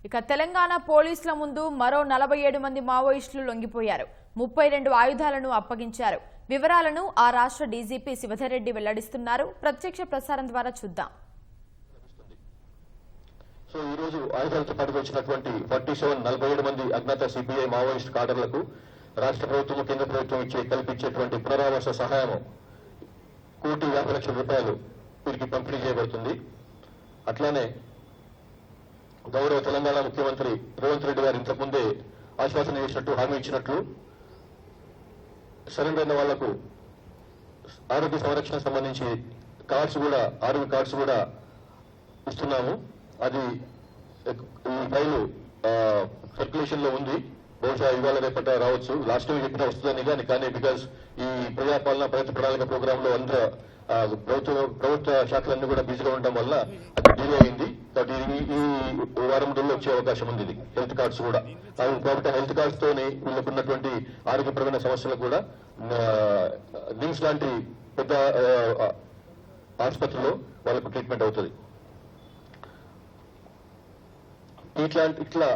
ఇక తెలంగాణ పోలీసుల ముందు మరో 47 మంది మావోయిస్టులు లొంగిపోయారు. 32 ఆయుధాలను అప్పగించారు. వివరాలను ఆ రాష్ట్ర డీజీపీ శివధర్ రెడ్డి వెల్లడిస్తున్నారు. ప్రత్యక్ష ప్రసారం ద్వారా చూద్దాం. సో ఈ రోజు ఆయుధాలతో పాటు వచ్చినటువంటి 47 మంది అజ్ఞాత సిపిఐ మావోయిస్ట్ కాడర్లకు రాష్ట్ర ప్రభుత్వం కేంద్ర ప్రభుత్వం కల్పించేటువంటి పునరావాస సహాయం ₹1,50,00,000 వీరికి పంపిణీ చేయబడుతుంది. అట్లానే గౌరవ తెలంగాణ ముఖ్యమంత్రి రేవంత్ రెడ్డి గారు ఇంతకుముందే ఆశ్వాసన చేసినట్టు హామీ ఇచ్చినట్లు సరెండర్ అయిన వాళ్లకు ఆరోగ్య సంరక్షణ సంబంధించి ఆరోగ్య కార్డ్స్ కూడా ఇస్తున్నాము. అది ఈ ఫైలు సర్క్యులేషన్ లో ఉంది. బహుశా ఇవాళ రేపట రావచ్చు. లాస్ట్ టైం చెప్పినా వస్తుందని కానీ బికాస్ ఈ ప్రజాపాలన ప్రగతి ప్రణాళిక ప్రోగ్రామ్ లో అందరూ ప్రభుత్వ శాఖలన్నీ కూడా బిజీగా ఉండడం వల్ల అది డిలే అయింది. కాబట్టి ఈ వారం రోజుల్లో వచ్చే అవకాశం ఉంది. హెల్త్ కార్డ్స్ కూడా కాబట్టి హెల్త్ కార్డ్స్ తోని వీళ్ళకు ఉన్నటువంటి ఆరోగ్యపరమైన సమస్యలకు కూడా నిమ్స్ లాంటి పెద్ద ఆసుపత్రిలో వాళ్ళకు ట్రీట్మెంట్ అవుతుంది. ఇట్లా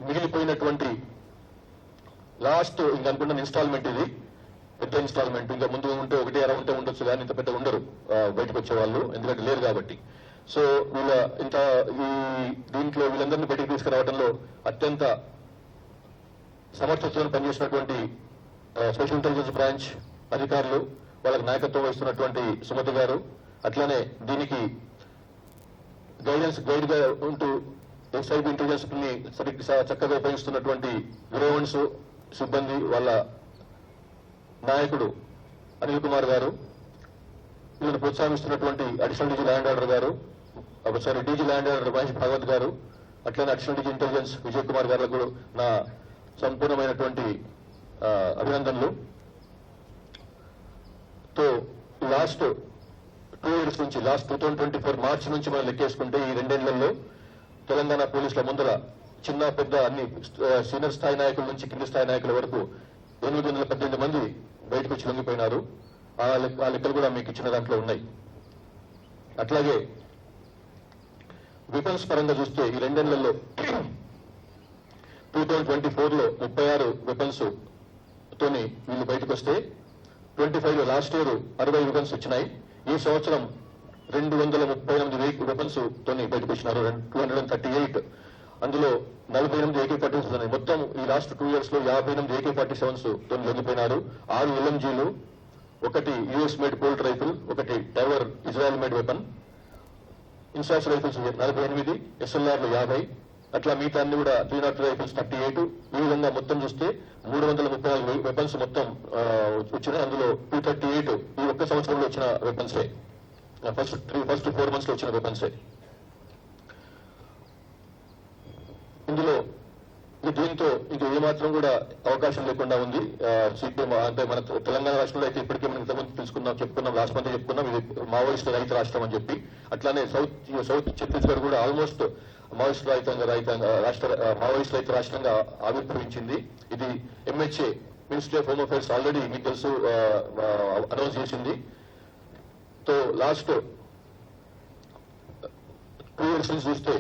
మిగిలిపోయినటువంటి లాస్ట్ ఇంకా అనుకున్న ఇన్స్టాల్మెంట్ ఇది పెద్ద ఇన్స్టాల్మెంట్. ఇంకా ముందు ఉంటే 1.5 ఉంటే ఉండొచ్చు కానీ ఇంత పెద్ద ఉండరు బయటకు వచ్చే వాళ్ళు, ఎందుకంటే లేరు కాబట్టి. సో దీంట్లో వీళ్ళందరినీ బయటకు తీసుకురావడంలో అత్యంత సమర్థతతో పనిచేసినటువంటి స్పెషల్ ఇంటెలిజెన్స్ బ్రాంచ్ అధికారులు, వాళ్ళకి నాయకత్వం వహిస్తున్నటువంటి సుమతి గారు, అట్లానే దీనికి గైడ్ గా ఉంటూ ఎస్ఐబి ఇంటెలిజెన్స్ ని చక్కగా ఉపయోగిస్తున్నటువంటి గ్రోవెన్స్ సిబ్బంది, వాళ్ళ నాయకుడు అనిల్ కుమార్ గారు, వీళ్ళని ప్రోత్సహిస్తున్నటువంటి additional DG law and order garu, DG law and order Mahesh Bhagwat garu, అట్లనే additional DG intelligence Vijay Kumar గారులకు నా సంపూర్ణమైనటువంటి అభినందనలు. తో లాస్ట్ 2 years నుంచి, లాస్ట్ 2024 మార్చి నుంచి మనం లెక్కేసుకుంటే ఈ 2 ఏళ్లలో తెలంగాణ పోలీసుల ముందర చిన్న పెద్ద అన్ని సీనియర్ స్థాయి నాయకుల నుంచి కింది స్థాయి నాయకుల వరకు 818 మంది బయటకు వచ్చి లొంగిపోయినారు. ఆ లెక్కలు కూడా మీకు ఇచ్చిన దాంట్లో ఉన్నాయి. అట్లాగే వెపన్స్ పరంగా చూస్తే ఈ 2 ఏళ్లలో 2024లో 36 వెపన్స్ తోని వీళ్ళు బయటకు వస్తే 25లో లాస్ట్ ఇయర్ 60 వెపన్స్ వచ్చినాయి. ఈ సంవత్సరం 238 వెపన్స్ తోని బయటకు వచ్చినారు. 238, అందులో 48 AK-47 ఉన్నాయి. మొత్తం ఈ లాస్ట్ 2 years లో 58 AK-47s తోని లొంగిపోయినారు. 6 LMGలు, 1 US made Colt rifle, 1 tower Israel made weapon, INSAS rifles 48, SLRలు 50, అట్లా మిగతా అన్ని కూడా 302 రైఫిల్స్ 38. ఈ విధంగా మొత్తం చూస్తే 334 వెపన్స్ మొత్తం వచ్చినాయి. అందులో 238 ఈ ఒక్క సంవత్సరంలో వచ్చిన వెపన్సే, ఫస్ట్ 4 months లో వచ్చిన వెపన్సే. ఇందులో దీంతో ఇంక ఏమాత్రం కూడా అవకాశం లేకుండా ఉంది. సిపిఎం అంటే మన తెలంగాణ రాష్ట్రంలో అయితే ఇప్పటికే మనం ఇంతకుముందు చెప్పుకున్నాం, లాస్ట్ మంత్ చెప్పుకున్నాం, ఇది మావోయిస్ట్ రహిత రాష్ట్రం అని చెప్పి. అట్లానే సౌత్ ఛత్తీస్గఢ్ కూడా ఆల్మోస్ట్ మావోయిస్ట్ రహిత రాష్ట్రంగా ఆవిర్భవించింది. ఇది MHA ministry of home affairs already మీకు తెలుసు అనౌన్స్ చేసింది. తో లాస్ట్ 2 years నుంచి చూస్తే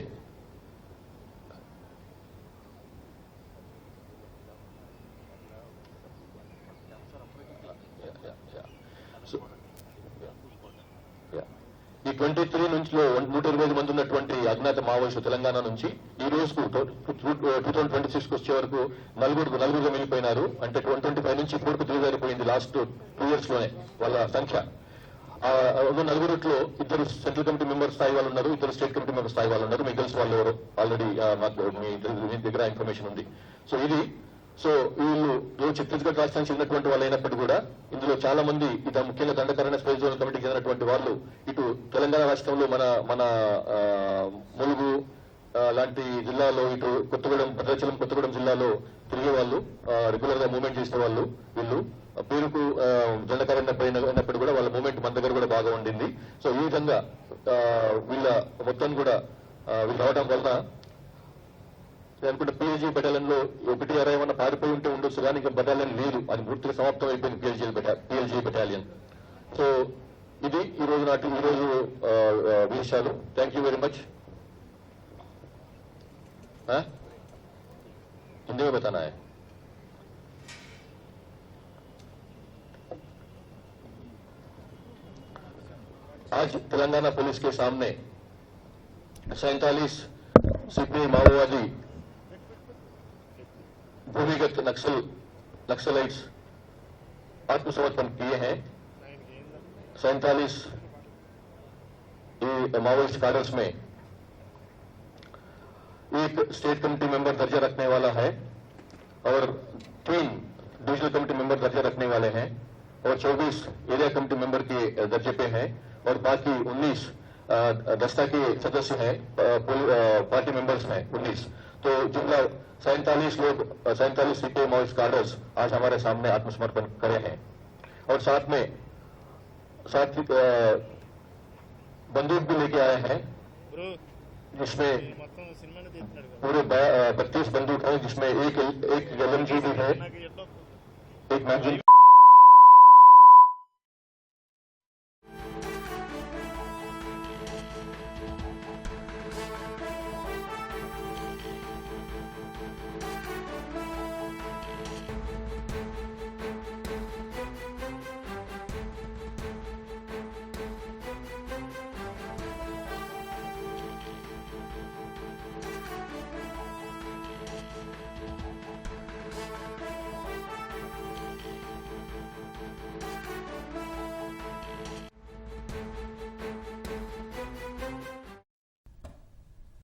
ఈ 23 నుంచి 125 మంది ఉన్నటువంటి అజ్ఞాత మావోయిస్టులు తెలంగాణ నుంచి ఈ రోజుకు 2026 వచ్చే వరకు నలుగురుగా మిగిలిపోయినారు. అంటే 125 నుంచి 4కు దిగజారిపోయింది లాస్ట్ 2 years లోనే వాళ్ళ సంఖ్య. నలుగురిలో 2 సెంట్రల్ కమిటీ మెంబర్ స్థాయి వాళ్ళు ఉన్నారు, 2 స్టేట్ కమిటీ మెంబర్ స్థాయి వాళ్ళు ఉన్నారు. మీకు తెలిసి వాళ్ళు ఎవరు ఆల్రెడీ మీ దగ్గర ఇన్ఫర్మేషన్ ఉంది. సో వీళ్ళు ఛత్తీస్గఢ్ రాష్ట్రానికి చెందినటువంటి వాళ్ళు అయినప్పటికీ కూడా ఇందులో చాలా మంది ముఖ్యంగా దండకారణ్య స్పేస్ జోన్ కమిటీకి చెందినటువంటి వాళ్ళు ఇటు తెలంగాణ రాష్ట్రంలో మన ములుగు లాంటి జిల్లాలో, ఇటు భద్రాచలం కొత్తగూడెం జిల్లాలో తిరిగే వాళ్ళు, రెగ్యులర్ గా మూవ్మెంట్ చేసే వాళ్ళు. వీళ్ళు పేరుకు దండకారణ్య అయినప్పుడు కూడా వాళ్ళ మూవ్మెంట్ మన దగ్గర కూడా బాగా ఉండింది. సో ఈ విధంగా వీళ్ళ మొత్తం కూడా వీళ్ళు రావడం వలన అనుకుంటే PLG బెటాలియన్ లో 1 ఏమన్నా పారిపోయి ఉంటే ఉండొచ్చు, కానీ ఇంకా బెటాలియన్ లేదు, అది పూర్తిగా సమాప్తం అయిపోయింది PLG బెటాలియన్. సో ఇది ఈ రోజు విషయాలు. Thank you very much. हाँ? हिंदी में बताना है। आज तेलंगाना पुलिस के सामने 47 सीपीआई माओवादी भूमिगत नक्सलाइट्स आत्मसमर्पण किए हैं। 47 माओवादी कार्डर्स में एक स्टेट कमेटी मेंबर दर्जा रखने वाला है और 3 डिविजनल कमेटी मेंबर दर्जा रखने वाले हैं और 24 एरिया कमेटी मेंबर के दर्जे पे हैं और बाकी 19 दस्ता के सदस्य हैं, पार्टी मेंबर्स हैं 19। तो जुमला 47 लोग 47 सीपीआई माओवादी कार्डर्स आज हमारे सामने आत्मसमर्पण करे हैं और साथ बंदूक भी लेके आए हैं, जिसमें पूरे 32 बंदूक है, जिसमें एक LMG भी है, एक मैगजीन